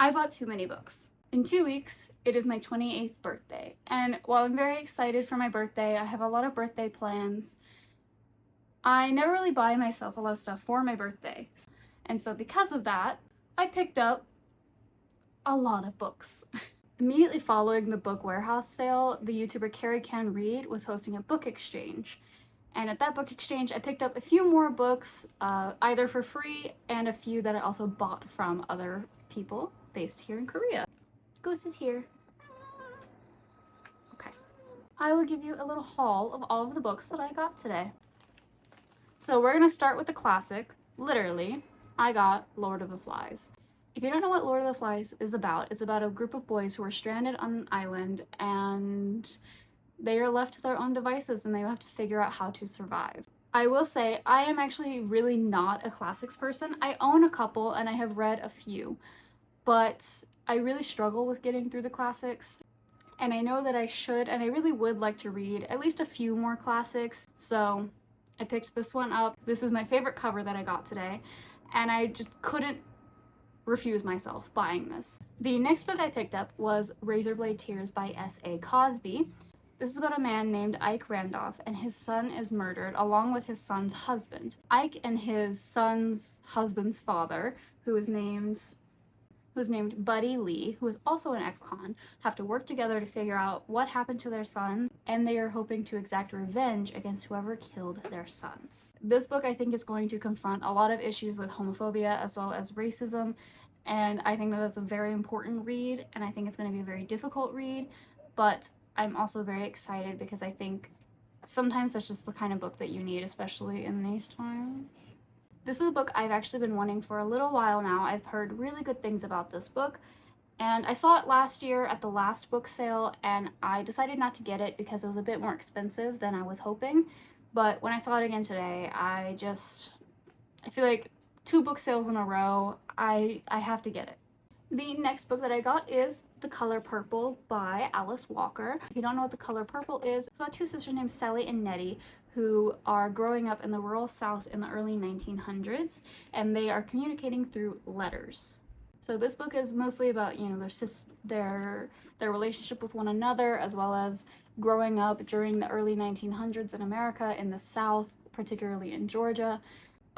I bought too many books. In 2 weeks, it is my 28th birthday, and while I'm very excited for my birthday, I have a lot of birthday plans, I never really buy myself a lot of stuff for my birthday. And so because of that, I picked up a lot of books. Immediately following the book warehouse sale, the YouTuber Carrie Can Read was hosting a book exchange. And at that book exchange, I picked up a few more books, either for free and a few that I also bought from other people based here in Korea. Goose is here. Okay. I will give you a little haul of all of the books that I got today. So we're gonna start with the classic. Literally, I got Lord of the Flies. If you don't know what Lord of the Flies is about, it's about a group of boys who are stranded on an island and they are left to their own devices and they have to figure out how to survive. I will say, I am actually really not a classics person. I own a couple and I have read a few, but I really struggle with getting through the classics. And I know that I should, and I really would like to read at least a few more classics. So I picked this one up. This is my favorite cover that I got today, and I just couldn't refuse myself buying this. The next book I picked up was Razorblade Tears by S.A. Cosby. This is about a man named Ike Randolph, and his son is murdered along with his son's husband. Ike and his son's husband's father, who is named Buddy Lee, who is also an ex-con, have to work together to figure out what happened to their son, and they are hoping to exact revenge against whoever killed their sons. This book, I think, is going to confront a lot of issues with homophobia as well as racism, and I think that that's a very important read, and I think it's going to be a very difficult read, but I'm also very excited because I think sometimes that's just the kind of book that you need, especially in these times. This is a book I've actually been wanting for a little while now. I've heard really good things about this book, and I saw it last year at the last book sale, and I decided not to get it because it was a bit more expensive than I was hoping. But when I saw it again today, I feel like 2 book sales in a row, I have to get it. The next book that I got is The Color Purple by Alice Walker. If you don't know what The Color Purple is, it's about 2 sisters named Sally and Nettie who are growing up in the rural South in the early 1900s, and they are communicating through letters. So this book is mostly about, their relationship with one another, as well as growing up during the early 1900s in America, in the South, particularly in Georgia.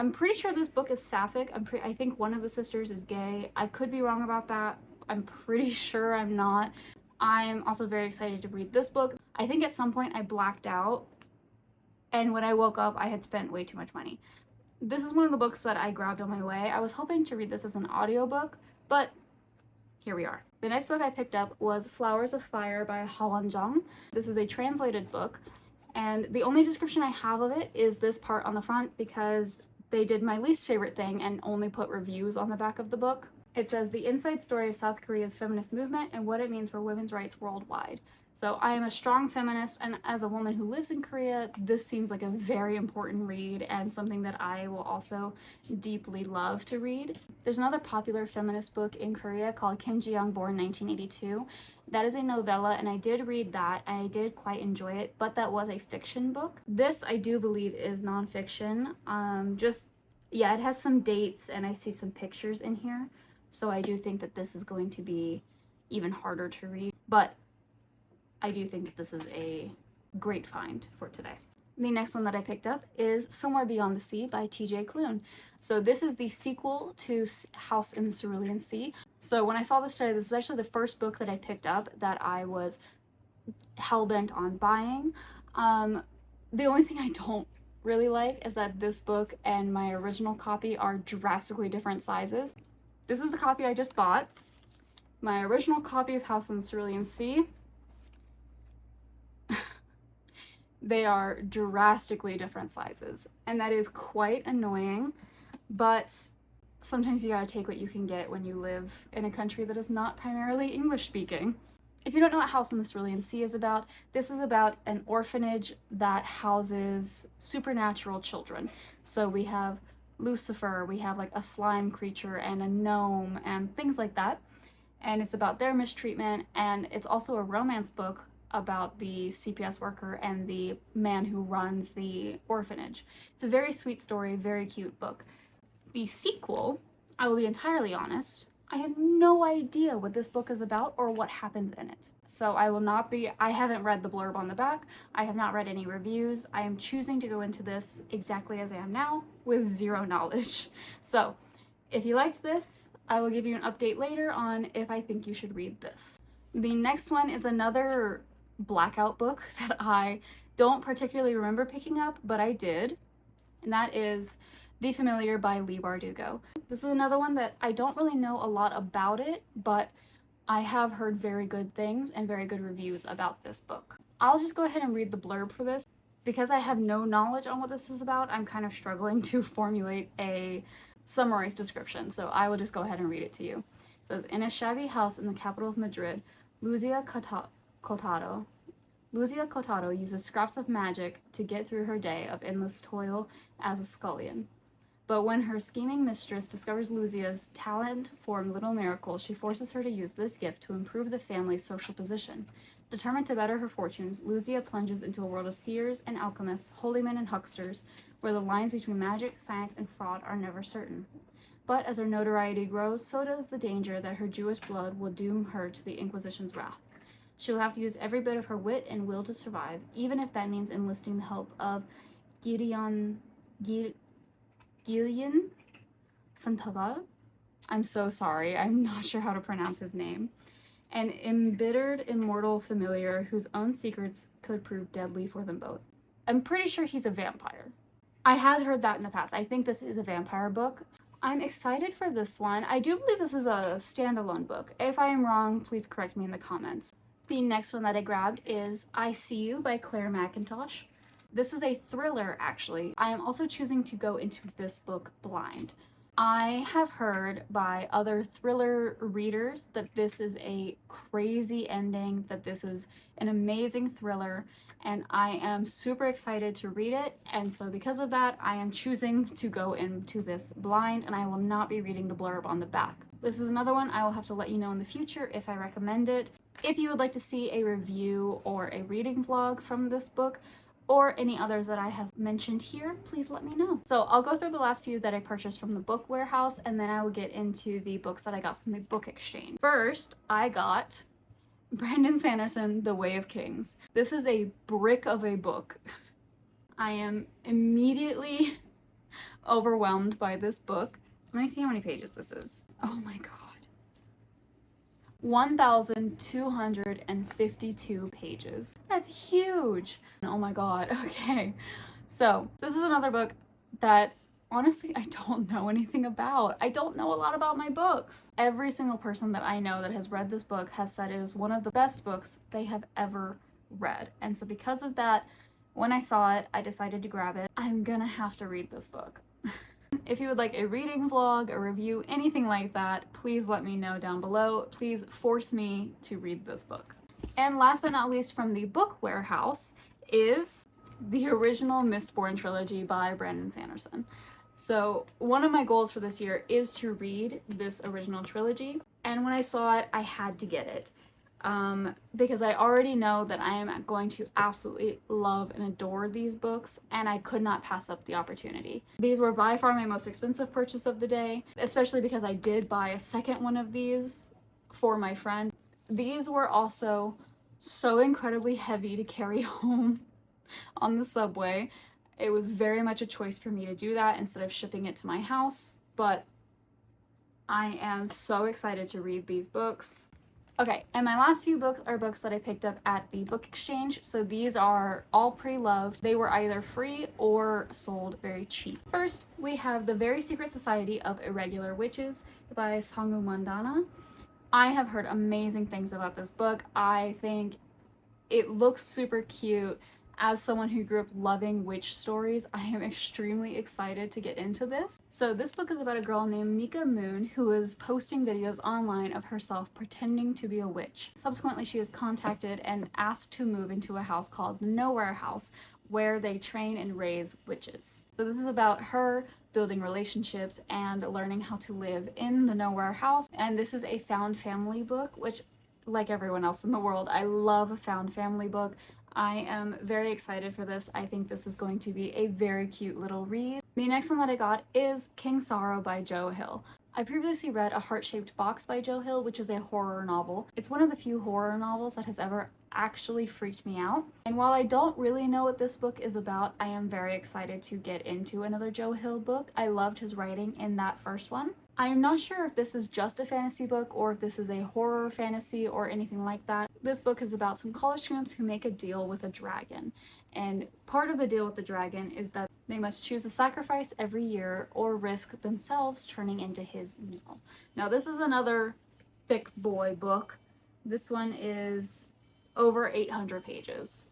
I'm pretty sure this book is sapphic. I think one of the sisters is gay. I could be wrong about that. I'm pretty sure I'm not. I'm also very excited to read this book. I think at some point I blacked out, and when I woke up, I had spent way too much money. This is one of the books that I grabbed on my way. I was hoping to read this as an audiobook, but here we are. The next book I picked up was Flowers of Fire by Ha Jung. This is a translated book, and the only description I have of it is this part on the front because they did my least favorite thing and only put reviews on the back of the book. It says, the inside story of South Korea's feminist movement and what it means for women's rights worldwide. So I am a strong feminist, and as a woman who lives in Korea, this seems like a very important read and something that I will also deeply love to read. There's another popular feminist book in Korea called Kim Ji-young, Born 1982. That is a novella, and I did read that, and I did quite enjoy it, but that was a fiction book. This, I do believe, is nonfiction. It has some dates, and I see some pictures in here, so I do think that this is going to be even harder to read, but I do think that this is a great find for today. The next one that I picked up is Somewhere Beyond the Sea by T.J. Klune. So this is the sequel to House in the Cerulean Sea. So when I saw this today, this was actually the first book that I picked up that I was hell-bent on buying. The only thing I don't really like is that this book and my original copy are drastically different sizes. This is the copy I just bought. My original copy of House in the Cerulean Sea. They are drastically different sizes, and that is quite annoying, but sometimes you gotta take what you can get when you live in a country that is not primarily English speaking. If you don't know what House in the Cerulean Sea is about, this is about an orphanage that houses supernatural children. So we have Lucifer, we have like a slime creature and a gnome and things like that, and it's about their mistreatment, and it's also a romance book about the CPS worker and the man who runs the orphanage. It's a very sweet story, very cute book. The sequel, I will be entirely honest, I have no idea what this book is about or what happens in it. So I haven't read the blurb on the back. I have not read any reviews. I am choosing to go into this exactly as I am now with zero knowledge. So if you liked this, I will give you an update later on if I think you should read this. The next one is another blackout book that I don't particularly remember picking up, but I did, and that is The Familiar by Leigh Bardugo. This is another one that I don't really know a lot about it, but I have heard very good things and very good reviews about this book. I'll just go ahead and read the blurb for this. Because I have no knowledge on what this is about, I'm kind of struggling to formulate a summarized description, so I will just go ahead and read it to you. It says, in a shabby house in the capital of Madrid, Luzia Cotado uses scraps of magic to get through her day of endless toil as a scullion. But when her scheming mistress discovers Luzia's talent for little miracles, she forces her to use this gift to improve the family's social position. Determined to better her fortunes, Luzia plunges into a world of seers and alchemists, holy men and hucksters, where the lines between magic, science, and fraud are never certain. But as her notoriety grows, so does the danger that her Jewish blood will doom her to the Inquisition's wrath. She will have to use every bit of her wit and will to survive, even if that means enlisting the help of Gillian Santaval. I'm so sorry, I'm not sure how to pronounce his name. An embittered immortal familiar whose own secrets could prove deadly for them both. I'm pretty sure he's a vampire. I had heard that in the past. I think this is a vampire book. I'm excited for this one. I do believe this is a standalone book. If I am wrong, please correct me in the comments. The next one that I grabbed is I See You by Claire Mackintosh. This is a thriller, actually. I am also choosing to go into this book blind. I have heard by other thriller readers that this is a crazy ending, that this is an amazing thriller, and I am super excited to read it, and so because of that, I am choosing to go into this blind, and I will not be reading the blurb on the back. This is another one I will have to let you know in the future if I recommend it. If you would like to see a review or a reading vlog from this book, or any others that I have mentioned here, please let me know. So I'll go through the last few that I purchased from the Book Warehouse, and then I will get into the books that I got from the Book Exchange. First, I got Brandon Sanderson, The Way of Kings. This is a brick of a book. I am immediately overwhelmed by this book. Let me see how many pages this is. Oh my god. 1,252 pages. That's huge. Oh my god. Okay. So this is another book that honestly I don't know anything about. I don't know a lot about my books. Every single person that I know that has read this book has said it is one of the best books they have ever read. And so because of that, when I saw it, I decided to grab it. I'm gonna have to read this book. If you would like a reading vlog, a review, anything like that, please let me know down below. Please force me to read this book. And last but not least from the Book Warehouse is the original Mistborn trilogy by Brandon Sanderson. So one of my goals for this year is to read this original trilogy, and when I saw it, I had to get it. Because I already know that I am going to absolutely love and adore these books, and I could not pass up the opportunity. These were by far my most expensive purchase of the day, especially because I did buy a second one of these for my friend. These were also so incredibly heavy to carry home on the subway. It was very much a choice for me to do that instead of shipping it to my house, but I am so excited to read these books. Okay, and my last few books are books that I picked up at the Book Exchange, so these are all pre-loved. They were either free or sold very cheap. First, we have The Very Secret Society of Irregular Witches by Sangu Mandana. I have heard amazing things about this book. I think it looks super cute. As someone who grew up loving witch stories, I am extremely excited to get into this. So this book is about a girl named Mika Moon who is posting videos online of herself pretending to be a witch. Subsequently, she is contacted and asked to move into a house called the Nowhere House, where they train and raise witches. So this is about her building relationships and learning how to live in the Nowhere House. And this is a found family book, which, like everyone else in the world, I love a found family book. I am very excited for this. I think this is going to be a very cute little read. The next one that I got is King Sorrow by Joe Hill. I previously read A Heart-Shaped Box by Joe Hill, which is a horror novel. It's one of the few horror novels that has ever actually freaked me out. And while I don't really know what this book is about, I am very excited to get into another Joe Hill book. I loved his writing in that first one. I am not sure if this is just a fantasy book or if this is a horror fantasy or anything like that. This book is about some college students who make a deal with a dragon. And part of the deal with the dragon is that they must choose a sacrifice every year or risk themselves turning into his meal. Now this is another thick boy book. This one is over 800 pages.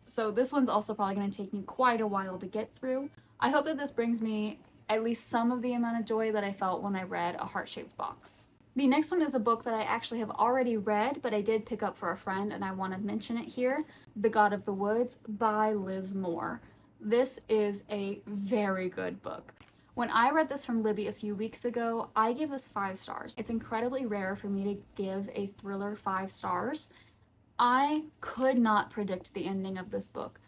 So this one's also probably going to take me quite a while to get through. I hope that this brings me at least some of the amount of joy that I felt when I read A Heart-Shaped Box. The next one is a book that I actually have already read, but I did pick up for a friend and I want to mention it here. The God of the Woods by Liz Moore. This is a very good book. When I read this from Libby a few weeks ago, I gave this 5 stars. It's incredibly rare for me to give a thriller 5 stars. I could not predict the ending of this book.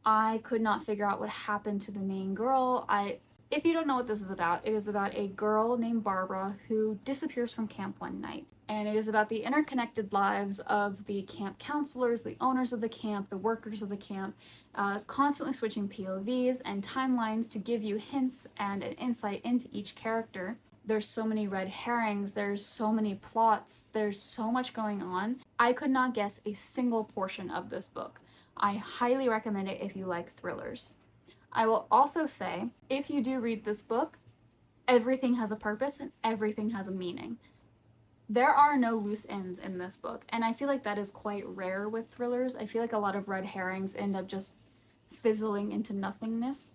I could not figure out what happened to the main girl. If you don't know what this is about, it is about a girl named Barbara who disappears from camp one night. And it is about the interconnected lives of the camp counselors, the owners of the camp, the workers of the camp, constantly switching POVs and timelines to give you hints and an insight into each character. There's so many red herrings, there's so many plots, there's so much going on. I could not guess a single portion of this book. I highly recommend it if you like thrillers. I will also say, if you do read this book, everything has a purpose and everything has a meaning. There are no loose ends in this book, and I feel like that is quite rare with thrillers. I feel like a lot of red herrings end up just fizzling into nothingness.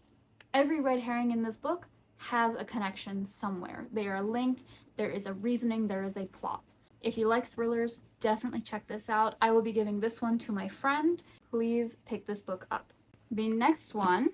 Every red herring in this book has a connection somewhere. They are linked, there is a reasoning, there is a plot. If you like thrillers, definitely check this out. I will be giving this one to my friend. Please pick this book up. The next one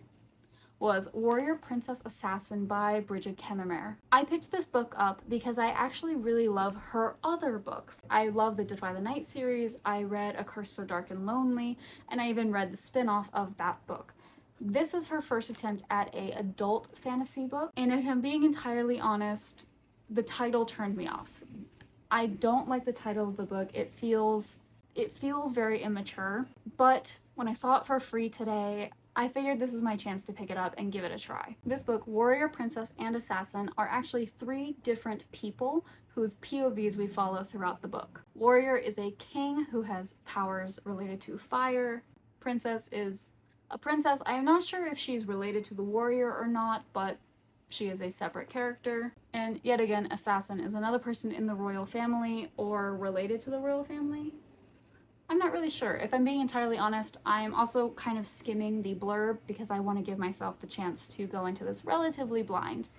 was Warrior Princess Assassin by Brigid Kemmerer. I picked this book up because I actually really love her other books. I love the Defy the Night series, I read A Curse So Dark and Lonely, and I even read the spin-off of that book. This is her first attempt at an adult fantasy book, and if I'm being entirely honest, the title turned me off. I don't like the title of the book. It feels very immature, but when I saw it for free today, I figured this is my chance to pick it up and give it a try. This book, Warrior, Princess, and Assassin, are actually 3 different people whose POVs we follow throughout the book. Warrior is a king who has powers related to fire. Princess is a princess. I am not sure if she's related to the warrior or not, but she is a separate character. And yet again, Assassin is another person in the royal family or related to the royal family. I'm not really sure. If I'm being entirely honest, I'm also kind of skimming the blurb because I want to give myself the chance to go into this relatively blind.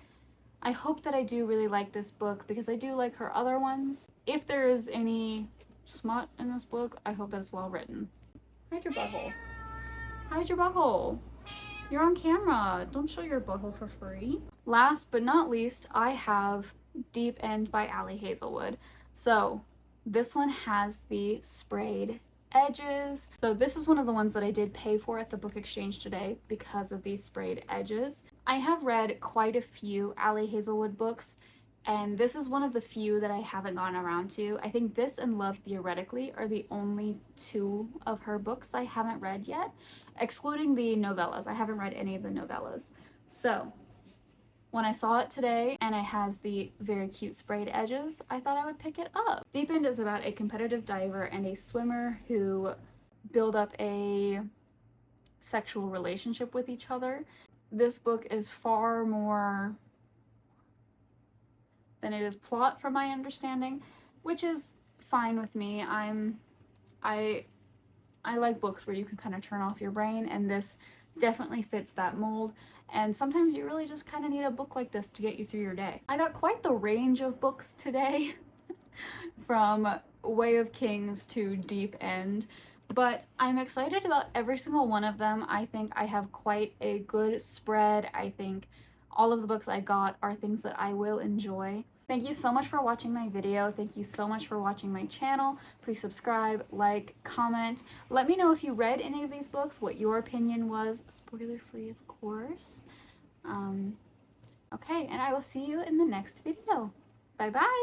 I hope that I do really like this book because I do like her other ones. If there is any smut in this book, I hope that it's well written. Hide your butthole. Hide your butthole. You're on camera. Don't show your butthole for free. Last but not least, I have Deep End by Ali Hazelwood. So this one has the sprayed edges. So this is one of the ones that I did pay for at the book exchange today because of these sprayed edges. I have read quite a few Ali Hazelwood books, and this is one of the few that I haven't gotten around to. I think this and Love Theoretically are the only 2 of her books I haven't read yet, excluding the novellas. I haven't read any of the novellas. So when I saw it today and it has the very cute sprayed edges, I thought I would pick it up. Deep End is about a competitive diver and a swimmer who build up a sexual relationship with each other. This book is far more than it is plot from my understanding, which is fine with me. I like books where you can kind of turn off your brain, and this definitely fits that mold. And sometimes you really just kind of need a book like this to get you through your day. I got quite the range of books today from Way of Kings to Deep End, but I'm excited about every single one of them. I think I have quite a good spread. I think all of the books I got are things that I will enjoy. Thank you so much for watching my video. Thank you so much for watching my channel. Please subscribe, like, comment. Let me know if you read any of these books, what your opinion was. Spoiler free, of course. Okay, and I will see you in the next video. Bye bye.